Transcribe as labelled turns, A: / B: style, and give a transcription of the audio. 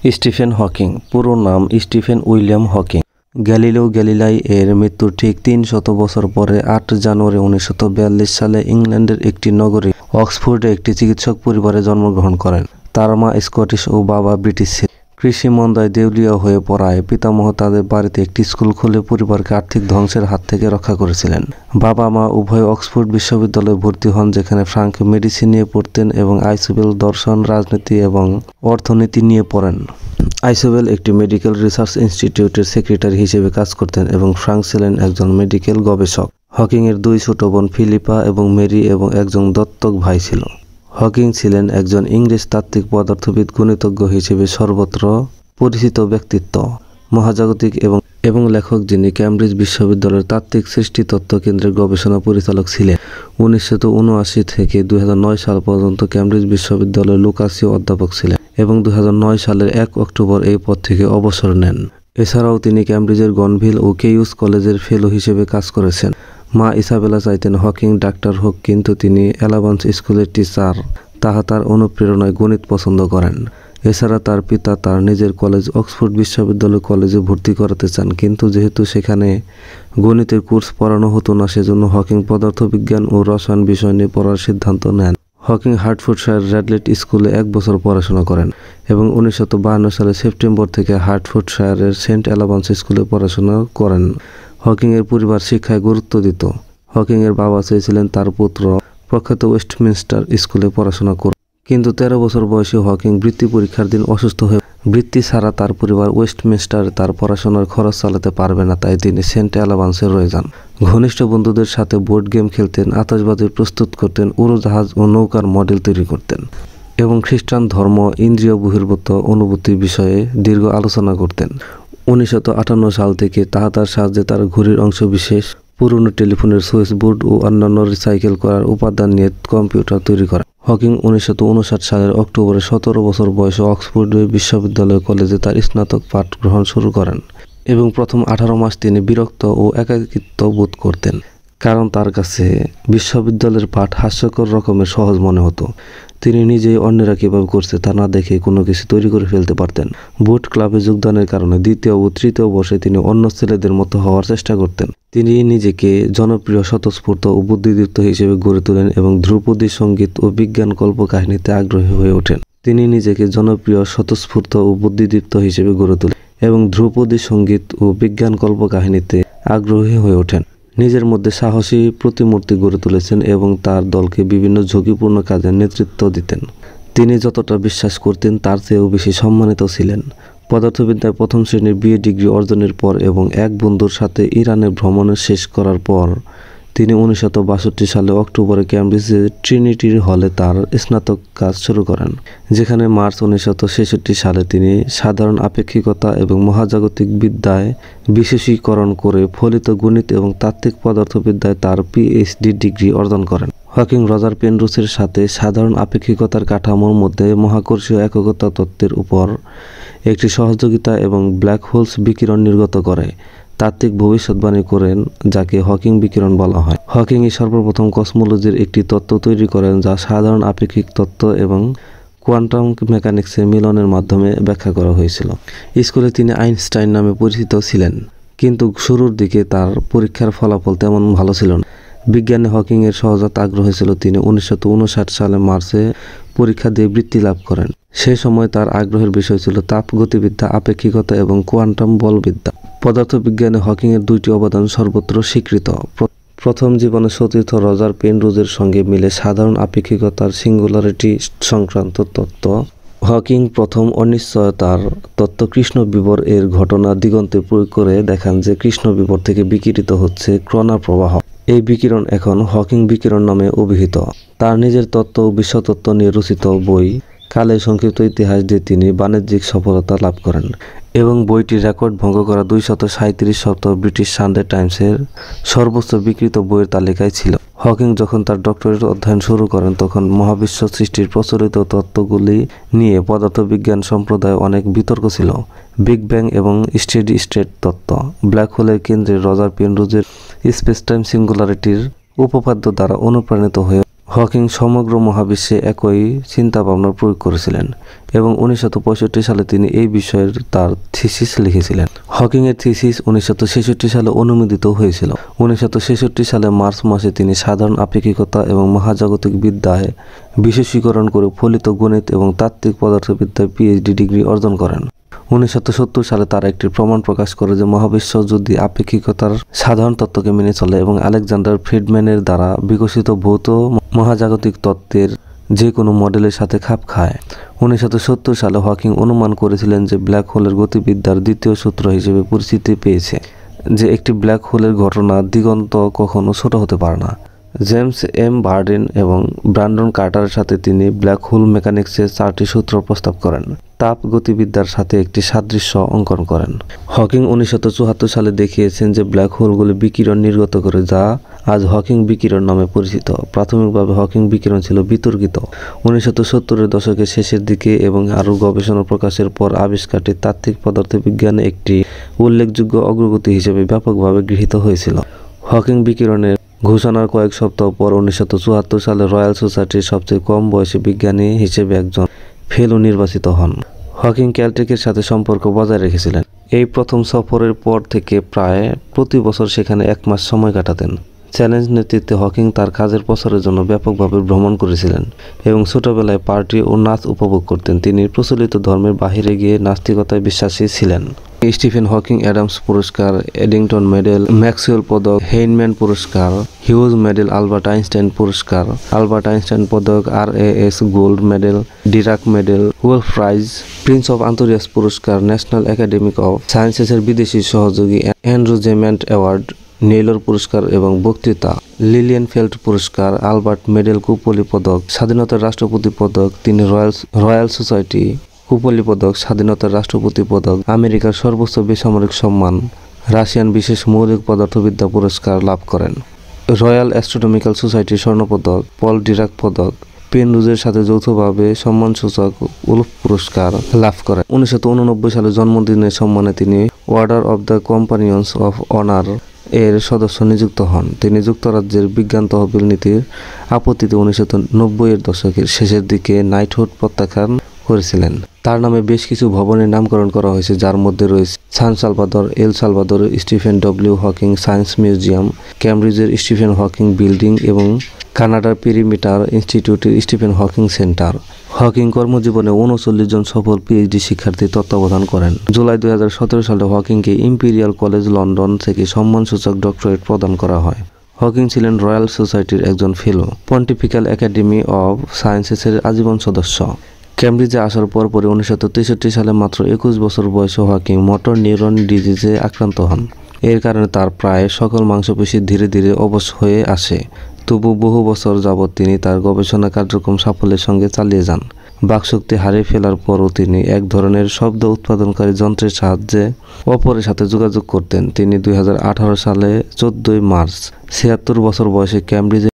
A: Stephen Hawking, পুরো নাম Stephen William Hawking. Galileo গ্যালিলাই এর মৃত্যুর ঠিক 300 বছর পরে 8 জানুয়ারি 1942 সালে ইংল্যান্ডের একটি নগরী অক্সফোর্ডে একটি চিকিৎসক পরিবারে জন্মগ্রহণ করেন। তার মা স্কটিশ ও বাবা ব্রিটিশ ছিলেন। কৃষি মন্দায় দেউলিয়া হয়ে পড়ায় পিতামহ তাদের বাড়িতে একটি স্কুল খুলে পরিবারকে আর্থিক ধ্বংসের হাত থেকে রক্ষা করেছিলেন। বাবা মা উভয় অক্সফোর্ড বিশ্ববিদ্যালয়ে ভর্তি হন, যেখানে ফ্রাঙ্ক মেডিসিন নিয়ে পড়তেন এবং আইসোবেল দর্শন, রাজনীতি এবং অর্থনীতি নিয়ে পড়েন। আইসোবেল একটি মেডিকেল রিসার্চ ইনস্টিটিউটের সেক্রেটারি হিসেবে কাজ করতেন এবং ফ্রাঙ্ক ছিলেন একজন মেডিকেল গবেষক। হকিংয়ের 2 ছোট বোন ফিলিপা এবং মেরি এবং একজন দত্তক ভাই ছিল। হকিং ছিলেন একজন ইংরেজ তাত্ত্বিক, পদার্থবিদ, গণিতজ্ঞ হিসেবে সর্বত্র পরিচিত ব্যক্তিত্ব, মহাজাগতিক এবং লেখক, যিনি ক্যামব্রিজ বিশ্ববিদ্যালয়ের তাত্ত্বিক সৃষ্টিতত্ত্ব কেন্দ্রের গবেষণা পরিচালক ছিলেন। 1979 থেকে 2009 সাল পর্যন্ত ক্যামব্রিজ বিশ্ববিদ্যালয়ের লুকাসীয় অধ্যাপক ছিলেন এবং 2009 সালের 1 অক্টোবর এই পদ থেকে অবসর নেন। এছাড়াও তিনি ক্যামব্রিজের গনভিল ও কেইউস কলেজের ফেলো হিসেবে কাজ করেছেন। মা ইসাবেলা চাইতেন হকিং ডাক্তার হোক, কিন্তু তিনি এলাভান্স স্কুলের টিচার। তার অনুপ্রেরণায় গণিত পছন্দ করেন। এছাড়া তার পিতা তার নিজের কলেজ অক্সফোর্ড বিশ্ববিদ্যালয় কলেজে ভর্তি করাতে চান, কিন্তু যেহেতু সেখানে গণিতের কোর্স পড়ানো হতো না, সেজন্য হকিং পদার্থবিজ্ঞান ও রসায়ন বিষয় নিয়ে পড়ার সিদ্ধান্ত নেন। হকিং হার্টফোর্ডশায়ার র্যাডলেট স্কুলে 1 বছর পড়াশোনা করেন এবং 1952 সালের সেপ্টেম্বর থেকে হার্টফোর্ডশায়ারের সেন্ট এলাভান্স স্কুলে পড়াশোনা করেন। হকিংয়ের পরিবার শিক্ষায় গুরুত্ব দিত। হকিংয়ের বাবা চেয়েছিলেন তার পুত্র প্রখ্যাত ওয়েস্টমিনস্টার স্কুলে পড়াশোনা করুক, কিন্তু 13 বছর বয়সী হকিং বৃত্তি পরীক্ষার দিন অসুস্থ হয়ে বৃত্তি ছাড়া তার পরিবার ওয়েস্টমিনস্টারে তার পড়াশোনার খরচ চালাতে পারবে না, তাই তিনি সেন্ট এলাভান্সে রয়ে যান। ঘনিষ্ঠ বন্ধুদের সাথে বোর্ড গেম খেলতেন, আতশবাজি প্রস্তুত করতেন, উড়োজাহাজ ও নৌকার মডেল তৈরি করতেন এবং খ্রিস্টান ধর্ম, ইন্দ্রিয় বহির্ভূত অনুভূতি বিষয়ে দীর্ঘ আলোচনা করতেন। 1958 সাল থেকে তার সাহায্যে তার ঘড়ির অংশবিশেষ, পুরনো টেলিফোনের সুইচ বোর্ড ও অন্যান্য রিসাইকেল করার উপাদান নিয়ে কম্পিউটার তৈরি করেন। হকিং 1959 সালের অক্টোবরে 17 বছর বয়সে অক্সফোর্ড বিশ্ববিদ্যালয় কলেজে তার স্নাতক পাঠ গ্রহণ শুরু করেন এবং প্রথম 18 মাস তিনি বিরক্ত ও একাকিত্ব বোধ করতেন, কারণ তার কাছে বিশ্ববিদ্যালয়ের পাঠ হাস্যকর রকমের সহজ মনে হতো। তিনি নিজেই অন্যরা কীভাবে করছে তা না দেখে কোনো কিছু তৈরি করে ফেলতে পারতেন। বুট ক্লাবে যোগদানের কারণে 2য় ও 3য় বর্ষে তিনি অন্য ছেলেদের মতো হওয়ার চেষ্টা করতেন। তিনি নিজেকে জনপ্রিয়, স্বতঃস্ফূর্ত ও বুদ্ধিদীপ্ত হিসেবে গড়ে তোলেন এবং ধ্রুপদী সঙ্গীত ও বিজ্ঞান কল্পকাহিনীতে আগ্রহী হয়ে ওঠেন। তিনি নিজেকে জনপ্রিয়, স্বতঃস্ফূর্ত ও বুদ্ধিদীপ্ত হিসেবে গড়ে তোলেন এবং ধ্রুপদী সঙ্গীত ও বিজ্ঞান কল্পকাহিনীতে আগ্রহী হয়ে ওঠেন। নিজের মধ্যে সাহসী প্রতিমূর্তি গড়ে তুলেছেন এবং তার দলকে বিভিন্ন ঝুঁকিপূর্ণ কাজে নেতৃত্ব দিতেন। তিনি যতটা বিশ্বাস করতেন তার চেয়েও বেশি সম্মানিত ছিলেন। পদার্থবিদ্যায় প্রথম শ্রেণীর BA ডিগ্রি অর্জনের পর এবং এক বন্ধুর সাথে ইরানে ভ্রমণের শেষ করার পর তিনি 1962 সালে অক্টোবরে ক্যামব্রিজের ট্রিনিটি হলে তার স্নাতক কাজ শুরু করেন, যেখানে মার্চ 1966 সালে তিনি সাধারণ আপেক্ষিকতা এবং মহাজাগতিক বিদ্যায় বিশেষীকরণ করে ফলিত গণিত এবং তাত্ত্বিক পদার্থবিদ্যায় তার PhD ডিগ্রি অর্জন করেন। হকিং রজার পেনরোসের সাথে সাধারণ আপেক্ষিকতার কাঠামোর মধ্যে মহাকর্ষীয় এককতা তত্ত্বের উপর একটি সহযোগিতা এবং ব্ল্যাক হোলস বিকিরণ নির্গত করে তাত্ত্বিক ভবিষ্যৎবাণী করেন, যাকে হকিং বিকিরণ বলা হয়। হকিংই সর্বপ্রথম কসমোলজির একটি তত্ত্ব তৈরি করেন যা সাধারণ আপেক্ষিক তত্ত্ব এবং কোয়ান্টাম মেকানিক্সের মিলনের মাধ্যমে ব্যাখ্যা করা হয়েছিল। স্কুলে তিনি আইনস্টাইন নামে পরিচিত ছিলেন, কিন্তু শুরুর দিকে তার পরীক্ষার ফলাফল তেমন ভালো ছিল না। বিজ্ঞানে হকিংয়ের সহজাত আগ্রহ ছিল। তিনি 1959 সালে মার্চে পরীক্ষা দিয়ে বৃত্তি লাভ করেন। সে সময় তার আগ্রহের বিষয় ছিল তাপগতিবিদ্যা, আপেক্ষিকতা এবং কোয়ান্টাম বলবিদ্যা। পদার্থবিজ্ঞানে হকিংয়ের 2টি অবদান সর্বত্র স্বীকৃত। প্রথম জীবনে সতীর্থ রজার পেনরোজের সঙ্গে মিলে সাধারণ আপেক্ষিকতার সিঙ্গুলারিটি সংক্রান্ত তত্ত্ব। হকিং প্রথম অনিশ্চয়তার তত্ত্ব কৃষ্ণবিবর এর ঘটনা দিগন্তে প্রয়োগ করে দেখান যে কৃষ্ণবিবর থেকে বিকিরিত হচ্ছে কণা প্রবাহ। এই বিকিরণ এখন হকিং বিকিরণ নামে অভিহিত। তার নিজের তত্ত্ব ও বিশ্বতত্ত্ব নিয়ে রচিত বই কালের সংক্ষিপ্ত ইতিহাস দিয়ে তিনি বাণিজ্যিক সফলতা লাভ করেন এবং বইটির রেকর্ড ভঙ্গ করা 237 সপ্তাহ ব্রিটিশ সানডে টাইমসের সর্বোচ্চ বিক্রিত বইয়ের তালিকায় ছিল। হকিং যখন তার ডক্টরেট অধ্যয়ন শুরু করেন তখন মহাবিশ্ব সৃষ্টির প্রচলিত তত্ত্বগুলি নিয়ে পদার্থবিজ্ঞান সম্প্রদায়ে অনেক বিতর্ক ছিল। বিগ ব্যাং এবং স্টেডি স্টেট তত্ত্ব, ব্ল্যাক হোলের কেন্দ্রে রজার পেনরোজের স্পেস টাইম সিঙ্গুলারিটির উপপাদ্য দ্বারা অনুপ্রাণিত হয়ে হকিং সমগ্র মহাবিশ্বে একই চিন্তাভাবনার প্রয়োগ করেছিলেন। এবং 1965 সালে তিনি এই বিষয়ের তার থিসিস লিখেছিলেন। হকিং এর থিসিস 1966 সালে অনুমোদিত হয়েছিল। 1966 সালে মার্চ মাসে তিনি সাধারণ আপেক্ষিকতা এবং মহাজাগতিক বিদ্যায় বিশেষীকরণ করে ফলিত গণিত এবং তাত্ত্বিক পদার্থবিদ্যায় পিএইচডি ডিগ্রি অর্জন করেন। 1970 সালে তারা একটি প্রমাণ প্রকাশ করে যে মহাবিশ্ব যদি আপেক্ষিকতার সাধারণ তত্ত্বকে মেনে চলে এবং আলেকজান্ডার ফ্রিডম্যানের দ্বারা বিকশিত ভৌত মহাজাগতিক তত্ত্বের যে কোনো মডেলের সাথে খাপ খায়। 1970 সালে হকিং অনুমান করেছিলেন যে ব্ল্যাক হোলের গতিবিদ্যার দ্বিতীয় সূত্র হিসেবে পরিচিতি পেয়েছে, যে একটি ব্ল্যাক হোলের ঘটনা দিগন্ত কখনো ছোট হতে পারে না। জেমস এম বার্ডেন এবং ব্র্যান্ডন কার্টারের সাথে তিনি ব্ল্যাক হোল মেকানিক্সের 4টি সূত্র প্রস্তাব করেন, তাপ গতিবিদ্যার সাথে একটি সাদৃশ্য অঙ্কন করেন। হকিং 1974 সালে দেখিয়েছেন যে ব্ল্যাক হোলগুলি বিকিরণ নির্গত করে, যা আজ হকিং বিকিরণ নামে পরিচিত। প্রাথমিকভাবে হকিং বিকিরণ ছিল বিতর্কিত। 1970-এর দশকের শেষের দিকে এবং আরও গবেষণা প্রকাশের পর আবিষ্কারটি তাত্ত্বিক পদার্থবিজ্ঞানে একটি উল্লেখযোগ্য অগ্রগতি হিসেবে ব্যাপকভাবে গৃহীত হয়েছিল। হকিং বিকিরণের ঘোষণার কয়েক সপ্তাহ পর 1974 সালে রয়্যাল সোসাইটির সবচেয়ে কম বয়সী বিজ্ঞানী হিসেবে একজন ফেলো নির্বাচিত হন। হকিং ক্যালটেকের সাথে সম্পর্ক বজায় রেখেছিলেন। এই প্রথম সফরের পর থেকে প্রায় প্রতি বছর সেখানে 1 মাস সময় কাটাতেন। চ্যালেঞ্জ নেতৃত্বে হকিং তার কাজের প্রসারের জন্য ব্যাপকভাবে ভ্রমণ করেছিলেন এবং ছোটবেলায় পার্টি ও নাচ উপভোগ করতেন। তিনি প্রচলিত ধর্মের বাহিরে গিয়ে নাস্তিকতায় বিশ্বাসী ছিলেন। স্টিফেন হকিং অ্যাডামস পুরস্কার, এডিংটন মেডেল, ম্যাক্সওয়েল পদক, হেইনম্যান পুরস্কার, হিউজ মেডেল, আলবার্ট আইনস্টাইন পুরস্কার, আলবার্ট আইনস্টাইন পদক, RAS gold medal, Dirac medal, Wolf prize, Prince of Asturias পুরস্কার, ন্যাশনাল একাডেমি অফ সায়েন্সেসের বিদেশি সহযোগী অ্যান্ড্রু জেমেন্ট অ্যাওয়ার্ড, নেইলর পুরস্কার এবং বক্তৃতা, লিলিয়েনফেল্ড পুরস্কার, আলবার্ট মেডেল, কুপলি পদক, স্বাধীনতার রাষ্ট্রপতি পদক, তিনি রয়্যাল সোসাইটি কুপলি পদক, স্বাধীনতার রাষ্ট্রপতি পদক, আমেরিকার সর্বোচ্চ বেসামরিক সম্মান, রাশিয়ান বিশেষ মৌলিক পদার্থবিদ্যা পুরস্কার লাভ করেন, রয়্যাল অ্যাস্ট্রোনমিক্যাল সোসাইটির স্বর্ণপদক, পল ডিরাক পদক, পেনরুজের সাথে যৌথভাবে সম্মানসূচক উলফ পুরস্কার লাভ করেন। 1989 সালে জন্মদিনের সম্মানে তিনি order of the companions of honour এর সদস্য নিযুক্ত হন। তিনি যুক্তরাজ্যের বিজ্ঞান তহবিল নীতির আপত্তিতে 1990-এর দশকের শেষের দিকে নাইটহুড প্রত্যাখ্যান করেছিলেন। তার নামে বেশ কিছু ভবনের নামকরণ করা হয়েছে, যার মধ্যে রয়েছে San Salvador, El Salvador Stephen W Hawking science museum, ক্যামব্রিজের স্টিফেন হকিং বিল্ডিং এবং কানাডার পেরিমিটার ইনস্টিটিউটের স্টিফেন হকিং সেন্টার। হকিং কর্মজীবনে 39 জন সফল পিএইচডি শিক্ষার্থী তত্ত্বাবধান করেন। জুলাই 2017 সালে হকিংকে ইম্পেরিয়াল কলেজ লন্ডন থেকে সম্মানসূচক ডক্টরেট প্রদান করা হয়। হকিং ছিলেন রয়্যাল সোসাইটির একজন ফেলো, পন্টিফিক্যাল একাডেমি অব সায়েন্সেসের আজীবন সদস্য। ক্যামব্রিজে আসার পরপরই 1963 সালে মাত্র 21 বছর বয়সে হকিং মোটর নিউরন ডিজিজে আক্রান্ত হন। এর কারণে তার প্রায় সকল মাংসপেশি ধীরে ধীরে অবশ হয়ে আসে। তবু বহু বছর যাবৎ তিনি তার গবেষণা কার্যক্রম সাফল্যের সঙ্গে চালিয়ে যান। বাকশক্তি হারিয়ে ফেলার পরও তিনি এক ধরনের শব্দ উৎপাদনকারী যন্ত্রের সাহায্যে অপরের সাথে যোগাযোগ করতেন। তিনি 2018 সালে 14 মার্চ 76 বছর বয়সে ক্যামব্রিজে